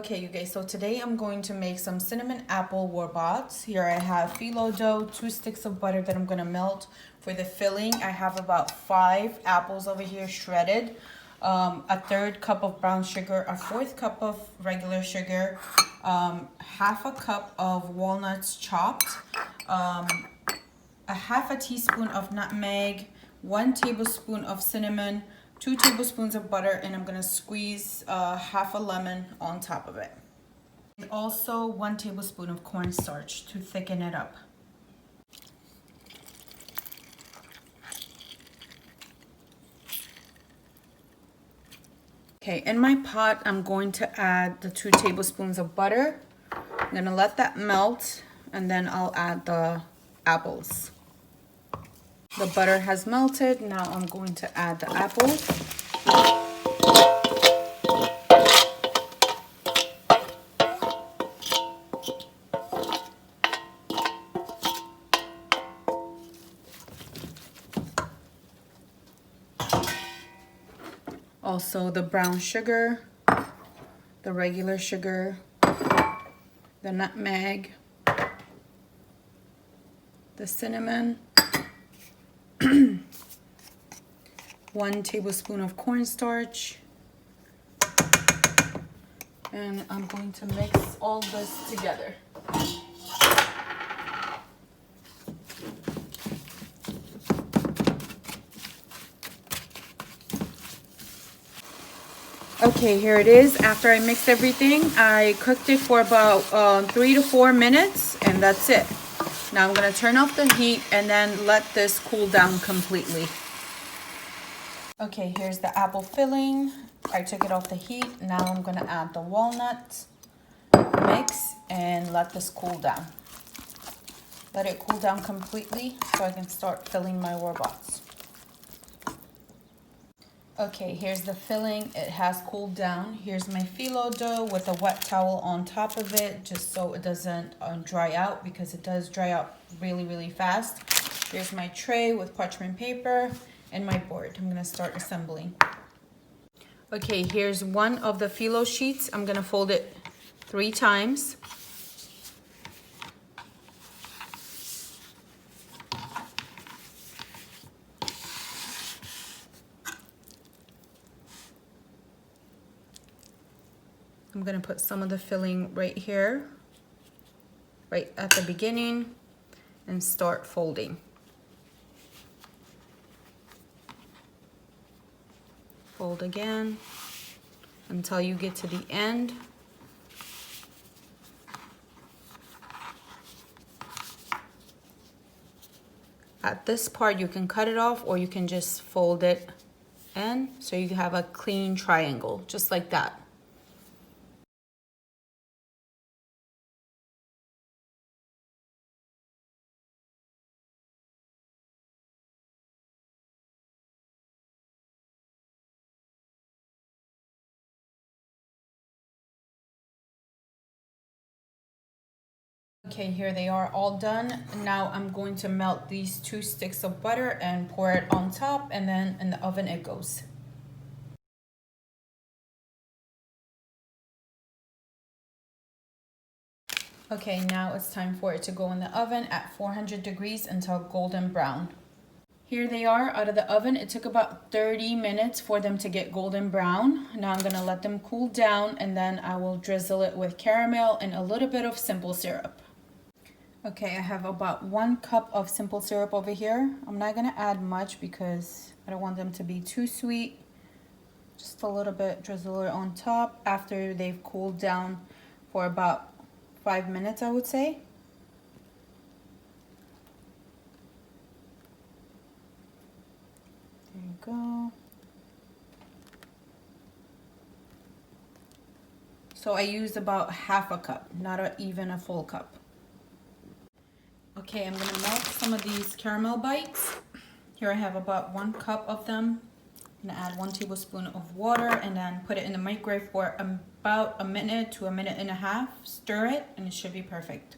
Okay, you guys, so today I'm going to make some cinnamon apple warbats. Here I have phyllo dough, 2 sticks of butter that I'm going to melt. For the filling, I have about 5 apples over here shredded, a 1/3 cup of brown sugar, a 1/4 cup of regular sugar, 1/2 cup of walnuts chopped, a 1/2 teaspoon of nutmeg, 1 tablespoon of cinnamon, 2 tablespoons of butter, and I'm gonna squeeze 1/2 lemon on top of it. And also 1 tablespoon of cornstarch to thicken it up. Okay, in my pot, I'm going to add the 2 tablespoons of butter. I'm gonna let that melt, and then I'll add the apples. The butter has melted. Now I'm going to add the apples. Also the brown sugar, the regular sugar, the nutmeg, the cinnamon, 1 tablespoon of cornstarch, and I'm going to mix all this together. Okay, here it is. After I mixed everything, I cooked it for about 3 to 4 minutes, and that's it. Now I'm going to turn off the heat and then let this cool down completely. Okay, here's the apple filling. I took it off the heat. Now I'm going to add the walnut mix and let this cool down. Let it cool down completely so I can start filling my warbats. Okay, here's the filling. It has cooled down. Here's my phyllo dough with a wet towel on top of it, just so it doesn't dry out, because it does dry out really fast. Here's my tray with parchment paper and my board. I'm gonna start assembling. Okay, here's one of the phyllo sheets. I'm gonna fold it 3 times. I'm gonna put some of the filling right here, right at the beginning, and start folding. Fold again until you get to the end. At this part, you can cut it off, or you can just fold it in so you have a clean triangle, just like that. Okay, here they are all done. Now I'm going to melt these 2 sticks of butter and pour it on top, and then in the oven it goes. Okay, now it's time for it to go in the oven at 400 degrees until golden brown. Here they are out of the oven. It took about 30 minutes for them to get golden brown. Now I'm gonna let them cool down, and then I will drizzle it with caramel and a little bit of simple syrup. Okay, I have about 1 cup of simple syrup over here. I'm not gonna add much because I don't want them to be too sweet. Just a little bit, drizzle it on top after they've cooled down for about 5 minutes, I would say. There you go. So I used about 1/2 cup, not even a full cup. Okay, I'm gonna melt some of these caramel bites. Here I have about 1 cup of them. I'm gonna add 1 tablespoon of water and then put it in the microwave for about 1 minute to 1.5 minutes. Stir it and it should be perfect.